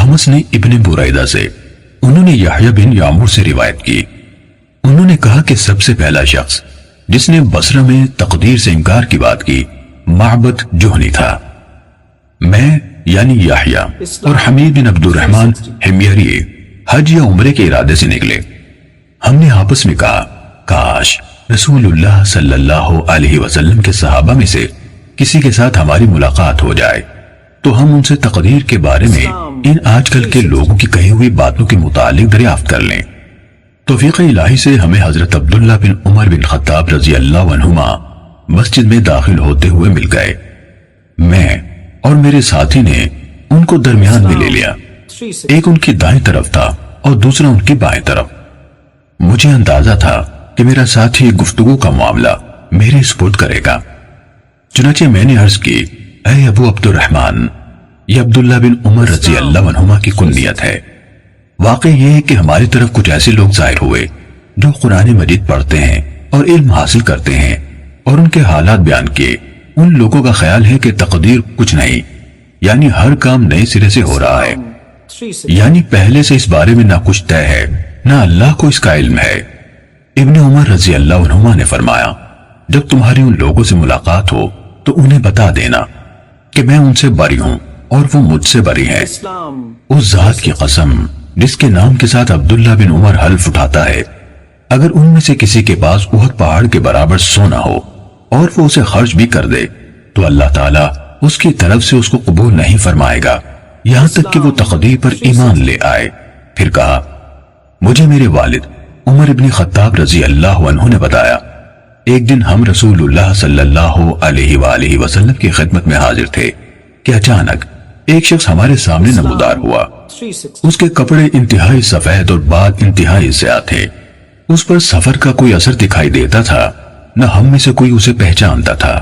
अहमस ने इब्न बुरैदा से, उन्होंने यहया बिन यामुर से रिवायत की। उन्होंने कहा कि सबसे पहला शख्स जिसने बसरा में तकदीर से इनकार की बात की माबद जुहनी था। मैं यानी यहया और हमीद बिन अब्दुर्रहमान हिमयरी हज या उम्रे के इरादे से निकले। हमने आपस में कहा, काश रसूलुल्लाह सल्लल्लाहु अलैहि वसल्लम के सहाबा में से किसी के साथ हमारी मुलाकात हो जाए तो हम उनसे तकदीर के बारे में इन आजकल के लोगों की कही हुई बातों के मुतालिक दरियाफ्त कर लें। तौफीक इलाही से हमें हजरत अब्दुल्ला बिन उमर बिन खत्ताब रजी अल्लाह अन्हुमा मस्जिद में दाखिल होते हुए मिल गए। मैं और मेरे साथी ने उनको दरमियान में ले लिया। एक उनकी दाएं तरफ था और दूसरा उनकी बाएं तरफ। मुझे अंदाजा था कि मेरा साथी गुफ्तगू का मामला मेरे स्पुर्द करेगा। चुनाचे मैंने अर्ज की, ऐ अबू अब्दुर्रहमान, ये अब्दुल्ला बिन उमर रजी अल्लाह अन्हुमा की कुन्नियत है। वाकई ये है कि हमारी तरफ कुछ ऐसे लोग जाहिर हुए जो कुरान मजीद पढ़ते हैं और इल्म हासिल करते हैं, और उनके हालात बयान किए। उन लोगों का ख्याल है कि तकदीर कुछ नहीं, यानी हर काम नए सिरे से हो रहा है, यानी पहले से इस बारे में ना कुछ तय है ना अल्लाह को इसका इल्म है। इब्न उमर रजी अल्लाह अन्हुमा ने फरमाया, जब तुम्हारी उन लोगों से मुलाकात हो तो उन्हें बता देना कि मैं उनसे बरी हूं और वो मुझसे बरी हैं। उस जात की कसम जिसके नाम के साथ अब्दुल्ला बिन उमर हल्फ उठाता है, अगर उनमें से किसी के पास उहद पहाड़ के बराबर सोना हो और वो उसे खर्च भी कर दे तो अल्लाह ताला उसकी तरफ से उसको कबूल नहीं फरमाएगा यहां तक कि वो तकदीर पर ईमान ले आए। फिर कहा, मुझे मेरे वालिद उमर इब्न खत्ताब रजी अल्लाह अन्हु ने बताया, एक दिन हम रसूलुल्लाह सल्लल्लाहु अलैहि वसल्लम की खिदमत में हाजिर थे कि अचानक एक शख्स हमारे सामने नमूदार हुआ। उसके कपड़े इंतहाई सफेद और बाल इंतहाई ज़्यादा थे। उस पर सफर का कोई असर दिखाई देता था, न हम में से कोई उसे पहचानता था,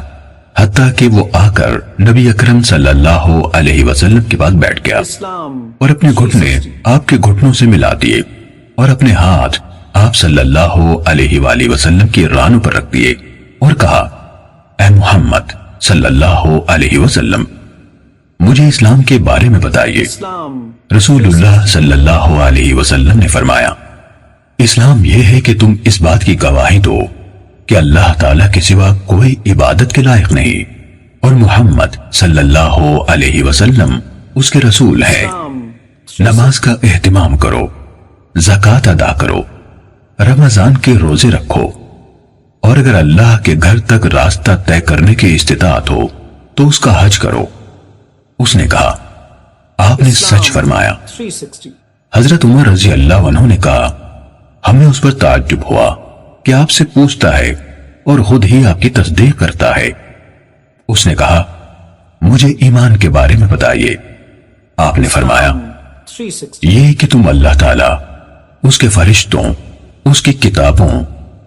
हत्ता कि वो आकर नबी अकरम सल्लल्लाहु अलैहि वसल्लम के पास बैठ गया और अपने घुटने आपके घुटनों से मिला दिए और अपने हाथ आप सल्लल्लाहु अलैहि वसल्लम की रानों पर रख दिए और कहा, ऐ मुहम्मद सल्लल्लाहु अलैहि वसल्लम, मुझे इस्लाम के बारे में बताइए। रसूलुल्लाह सल्लल्लाहु अलैहि वसल्लम ने फरमाया, इस्लाम यह है कि तुम इस बात की गवाही दो कि अल्लाह ताला के सिवा कोई इबादत के लायक नहीं और मुहम्मद सल्लल्लाहु अलैहि वसल्लम उसके रसूल है। नमाज का एहतिमाम करो, ज़कात अदा करो, रमजान के रोजे रखो, और अगर अल्लाह के घर तक रास्ता तय करने की इस्तिताअत हो तो उसका हज करो। उसने कहा, आपने सच फरमाया। हजरत उमर रजी अल्लाह अन्हु ने कहा, हमें उस पर ताज्जुब हुआ कि आपसे पूछता है और खुद ही आपकी तस्दीक करता है। उसने कहा, मुझे ईमान के बारे में बताइए। आपने फरमाया, ये कि तुम अल्लाह ताला, उसके फरिश्तों, उसकी किताबों,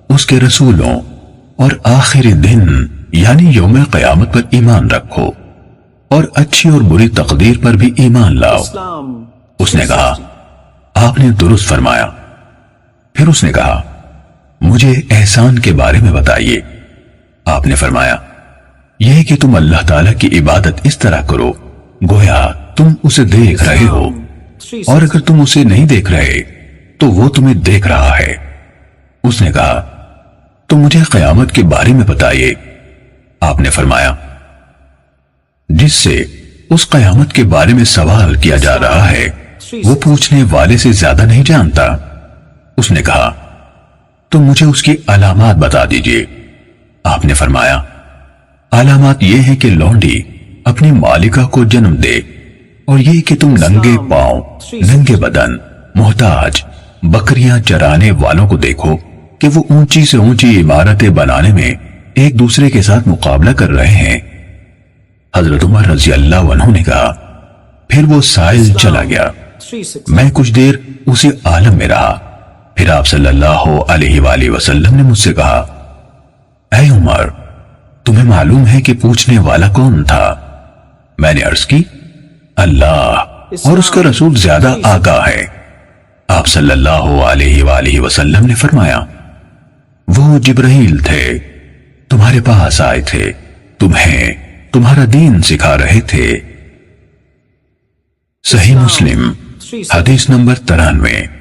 उसके रसूलों और आखिरी दिन यानी यौम क़यामत पर ईमान रखो और अच्छी और बुरी तकदीर पर भी ईमान लाओ। उसने कहा, आपने दुरुस्त फरमाया। फिर उसने कहा, मुझे एहसान के बारे में बताइए। आपने फरमाया, यह कि तुम अल्लाह ताला की इबादत इस तरह करो गोया तुम उसे देख रहे हो, और अगर तुम उसे नहीं देख रहे तो वो तुम्हें देख रहा है। उसने कहा, तो मुझे क़यामत के बारे में बताइए। आपने फरमाया, जिससे उस क़यामत के बारे में सवाल किया जा रहा है वो पूछने वाले से ज्यादा नहीं जानता। उसने कहा, तो मुझे उसकी अलामात बता दीजिए। आपने फरमाया, अलामात ये है कि लौंडी अपनी मालिका को जन्म दे, और ये कि तुम नंगे पांव, नंगे बदन, मोहताज बकरियां चराने वालों को देखो कि वो ऊंची से ऊंची इमारतें बनाने में एक दूसरे के साथ मुकाबला कर रहे हैं। हजरत उमर रजी अल्लाह अन्हु ने कहा, फिर वो साइल चला गया। मैं कुछ देर उसी आलम में रहा। फिर आप सल्लल्लाहु अलैहि वसल्लम ने मुझसे कहा, ऐ उमर, तुम्हें मालूम है कि पूछने वाला कौन था? मैंने अर्ज की, अल्लाह और उसका रसूल ज्यादा आगाह है। आप सल्लल्लाहु अलैहि वसल्लम ने फरमाया, वो जिब्राइल थे, तुम्हारे पास आए थे, तुम्हें तुम्हारा दीन सिखा रहे थे। सही मुस्लिम حدیث نمبر 93